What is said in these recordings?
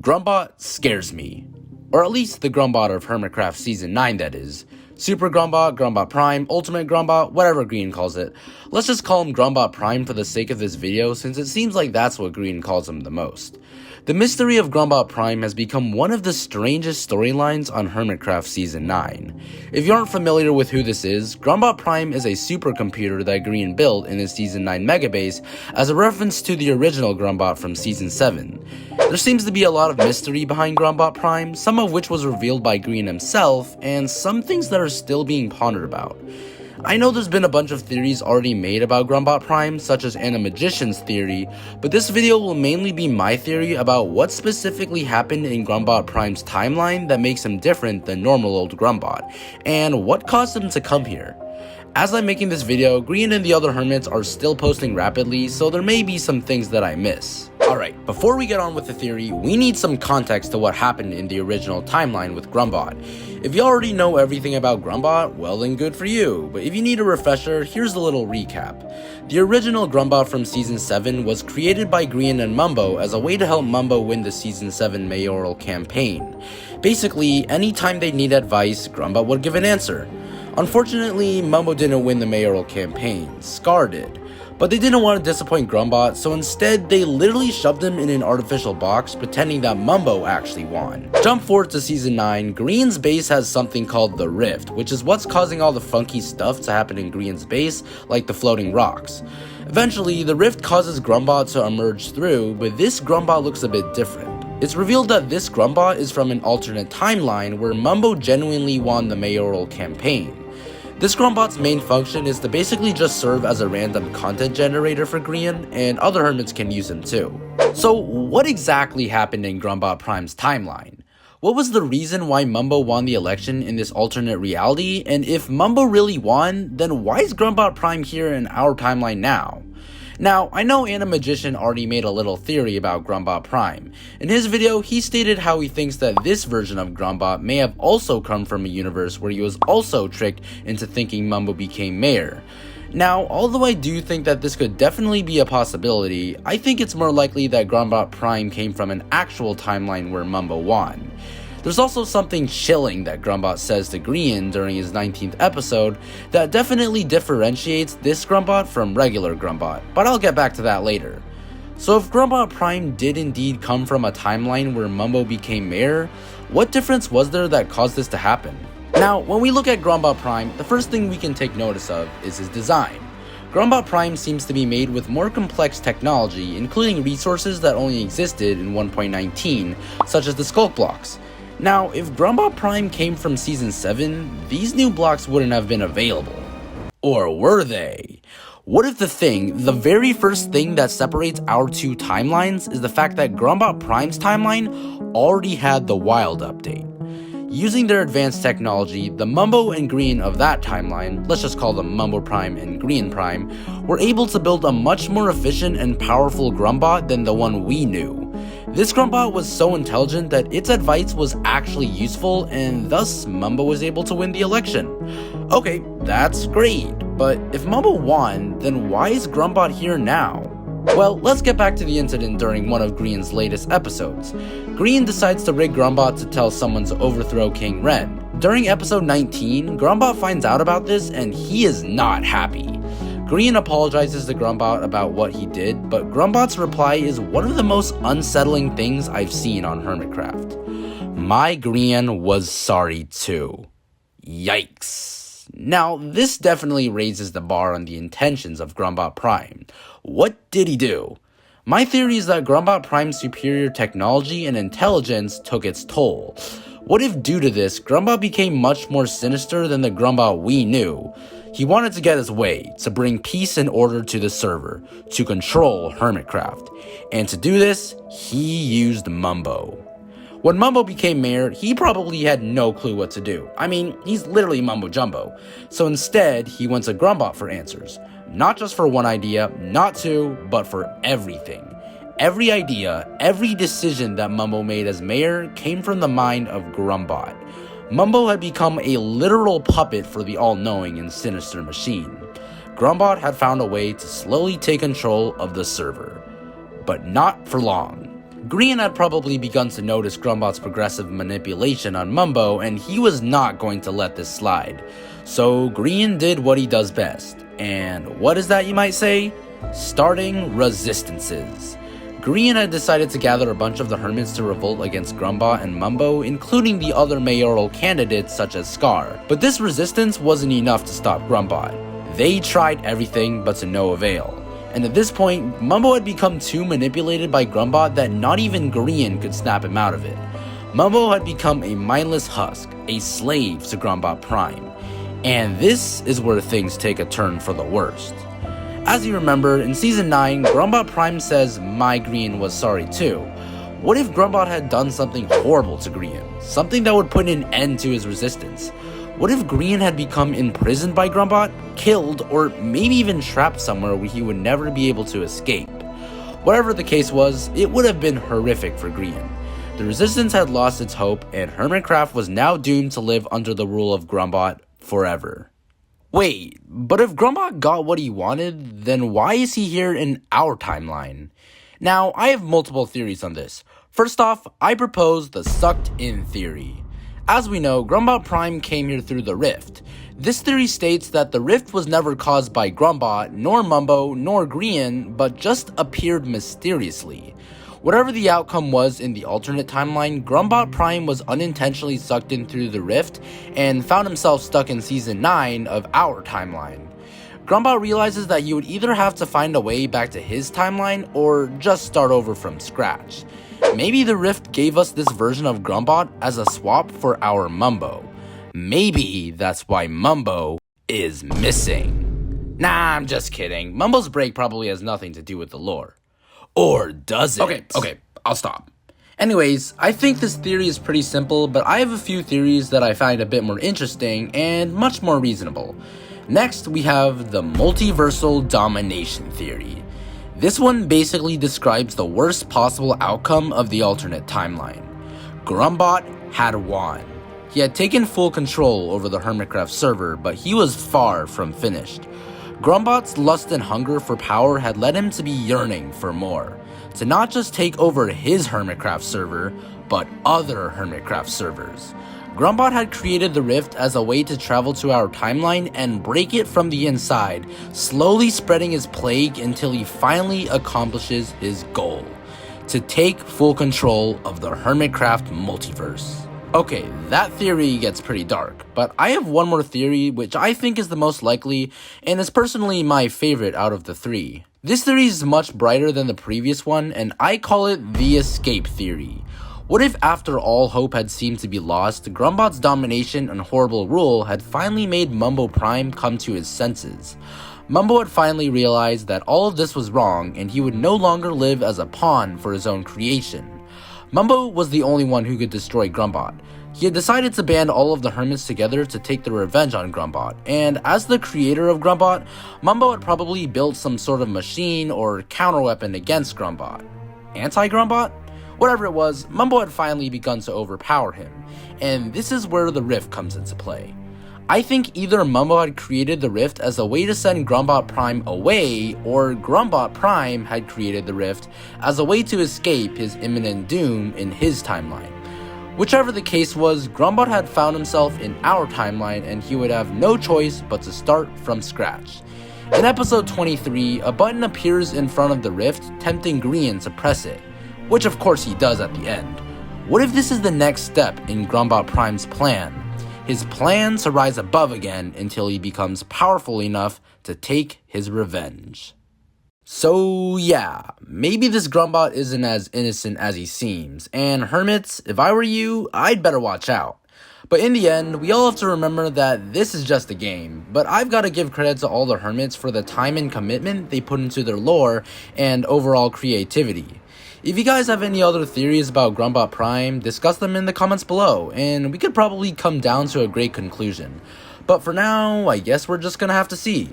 Grumbot scares me. Or at least the Grumbot of Hermitcraft Season 9, that is. Super Grumbot, Grumbot Prime, Ultimate Grumbot, whatever Grian calls it. Let's just call him Grumbot Prime for the sake of this video, since it seems like that's what Grian calls him the most. The mystery of Grumbot Prime has become one of the strangest storylines on Hermitcraft Season 9. If you aren't familiar with who this is, Grumbot Prime is a supercomputer that Grian built in his Season 9 megabase as a reference to the original Grumbot from Season 7. There seems to be a lot of mystery behind Grumbot Prime, some of which was revealed by Grian himself, and some things that are still being pondered about. I know there's been a bunch of theories already made about Grumbot Prime, such as Magician's theory, but this video will mainly be my theory about what specifically happened in Grumbot Prime's timeline that makes him different than normal old Grumbot, and what caused him to come here. As I'm making this video, Grian and the other hermits are still posting rapidly, so there may be some things that I miss. Alright, before we get on with the theory, we need some context to what happened in the original timeline with Grumbot. If you already know everything about Grumbot, well then good for you, but if you need a refresher, here's a little recap. The original Grumbot from Season 7 was created by Grian and Mumbo as a way to help Mumbo win the Season 7 mayoral campaign. Basically, anytime they need advice, Grumbot would give an answer. Unfortunately, Mumbo didn't win the mayoral campaign, Scar did. But they didn't want to disappoint Grumbot, so instead they literally shoved him in an artificial box, pretending that Mumbo actually won. Jump forward to Season 9, Grian's base has something called the Rift, which is what's causing all the funky stuff to happen in Grian's base, like the floating rocks. Eventually, the Rift causes Grumbot to emerge through, but this Grumbot looks a bit different. It's revealed that this Grumbot is from an alternate timeline where Mumbo genuinely won the mayoral campaign. This Grumbot's main function is to basically just serve as a random content generator for Grian, and other hermits can use him too. So what exactly happened in Grumbot Prime's timeline? What was the reason why Mumbo won the election in this alternate reality, and if Mumbo really won, then why is Grumbot Prime here in our timeline now? Now, I know Magician already made a little theory about Grumbot Prime. In his video, he stated how he thinks that this version of Grumbot may have also come from a universe where he was also tricked into thinking Mumbo became mayor. Now, although I do think that this could definitely be a possibility, I think it's more likely that Grumbot Prime came from an actual timeline where Mumbo won. There's also something chilling that Grumbot says to Grian during his 19th episode that definitely differentiates this Grumbot from regular Grumbot, but I'll get back to that later. So if Grumbot Prime did indeed come from a timeline where Mumbo became mayor, what difference was there that caused this to happen? Now, when we look at Grumbot Prime, the first thing we can take notice of is his design. Grumbot Prime seems to be made with more complex technology, including resources that only existed in 1.19, such as the Sculk blocks. Now, if Grumbot Prime came from Season 7, these new blocks wouldn't have been available. Or were they? What if the very first thing that separates our two timelines is the fact that Grumbot Prime's timeline already had the Wild update? Using their advanced technology, the Mumbo and Grian of that timeline, let's just call them Mumbo Prime and Grian Prime, were able to build a much more efficient and powerful Grumbot than the one we knew. This Grumbot was so intelligent that its advice was actually useful, and thus Mumbo was able to win the election. Okay, that's great, but if Mumbo won, then why is Grumbot here now? Well, let's get back to the incident during one of Grian's latest episodes. Grian decides to rig Grumbot to tell someone to overthrow King Ren. During episode 19, Grumbot finds out about this and he is not happy. Grian apologizes to Grumbot about what he did, but Grumbot's reply is one of the most unsettling things I've seen on Hermitcraft. My Grian was sorry too. Yikes. Now, this definitely raises the bar on the intentions of Grumbot Prime. What did he do? My theory is that Grumbot Prime's superior technology and intelligence took its toll. What if due to this, Grumbot became much more sinister than the Grumbot we knew? He wanted to get his way, to bring peace and order to the server, to control Hermitcraft. And to do this, he used Mumbo. When Mumbo became mayor, he probably had no clue what to do. I mean, he's literally Mumbo Jumbo. So instead, he went to Grumbot for answers. Not just for one idea, not two, but for everything. Every idea, every decision that Mumbo made as mayor came from the mind of Grumbot. Mumbo had become a literal puppet for the all-knowing and sinister machine. Grumbot had found a way to slowly take control of the server. But not for long. Grian had probably begun to notice Grumbot's progressive manipulation on Mumbo, and he was not going to let this slide. So Grian did what he does best. And what is that, you might say? Starting resistances. Grian had decided to gather a bunch of the hermits to revolt against Grumbot and Mumbo, including the other mayoral candidates such as Scar. But this resistance wasn't enough to stop Grumbot. They tried everything, but to no avail. And at this point, Mumbo had become too manipulated by Grumbot that not even Grian could snap him out of it. Mumbo had become a mindless husk, a slave to Grumbot Prime. And this is where things take a turn for the worst. As you remember, in Season 9, Grumbot Prime says my Grian was sorry too. What if Grumbot had done something horrible to Grian? Something that would put an end to his resistance? What if Grian had become imprisoned by Grumbot, killed, or maybe even trapped somewhere where he would never be able to escape? Whatever the case was, it would have been horrific for Grian. The resistance had lost its hope, and Hermitcraft was now doomed to live under the rule of Grumbot forever. Wait, but if Grumbot got what he wanted, then why is he here in our timeline? Now, I have multiple theories on this. First off, I propose the sucked-in theory. As we know, Grumbot Prime came here through the rift. This theory states that the rift was never caused by Grumbot, nor Mumbo, nor Grian, but just appeared mysteriously. Whatever the outcome was in the alternate timeline, Grumbot Prime was unintentionally sucked in through the rift and found himself stuck in Season 9 of our timeline. Grumbot realizes that he would either have to find a way back to his timeline or just start over from scratch. Maybe the rift gave us this version of Grumbot as a swap for our Mumbo. Maybe that's why Mumbo is missing. Nah, I'm just kidding. Mumbo's break probably has nothing to do with the lore. Or does it? Okay, I'll stop. Anyways, I think this theory is pretty simple, but I have a few theories that I find a bit more interesting and much more reasonable. Next, we have the multiversal domination theory. This one basically describes the worst possible outcome of the alternate timeline. Grumbot had won. He had taken full control over the Hermitcraft server, but he was far from finished. Grumbot's lust and hunger for power had led him to be yearning for more, to not just take over his Hermitcraft server, but other Hermitcraft servers. Grumbot had created the rift as a way to travel to our timeline and break it from the inside, slowly spreading his plague until he finally accomplishes his goal, to take full control of the Hermitcraft multiverse. Okay, that theory gets pretty dark, but I have one more theory which I think is the most likely and is personally my favorite out of the three. This theory is much brighter than the previous one, and I call it the escape theory. What if after all hope had seemed to be lost, Grumbot's domination and horrible rule had finally made Mumbo Prime come to his senses? Mumbo had finally realized that all of this was wrong and he would no longer live as a pawn for his own creation. Mumbo was the only one who could destroy Grumbot. He had decided to band all of the hermits together to take their revenge on Grumbot, and as the creator of Grumbot, Mumbo had probably built some sort of machine or counterweapon against Grumbot. Anti-Grumbot? Whatever it was, Mumbo had finally begun to overpower him, and this is where the rift comes into play. I think either Mumbo had created the rift as a way to send Grumbot Prime away, or Grumbot Prime had created the rift as a way to escape his imminent doom in his timeline. Whichever the case was, Grumbot had found himself in our timeline and he would have no choice but to start from scratch. In episode 23, a button appears in front of the rift, tempting Grian to press it, which of course he does at the end. What if this is the next step in Grumbot Prime's plan? His plan to rise above again until he becomes powerful enough to take his revenge. So yeah, maybe this Grumbot isn't as innocent as he seems, and hermits, if I were you, I'd better watch out. But in the end, we all have to remember that this is just a game, but I've got to give credit to all the hermits for the time and commitment they put into their lore and overall creativity. If you guys have any other theories about Grumbot Prime, discuss them in the comments below, and we could probably come down to a great conclusion. But for now, I guess we're just gonna have to see.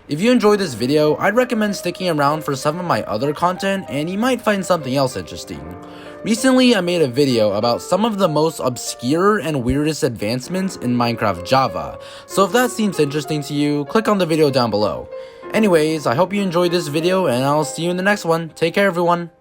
If you enjoyed this video, I'd recommend sticking around for some of my other content, and you might find something else interesting. Recently, I made a video about some of the most obscure and weirdest advancements in Minecraft Java, so if that seems interesting to you, click on the video down below. Anyways, I hope you enjoyed this video, and I'll see you in the next one. Take care, everyone.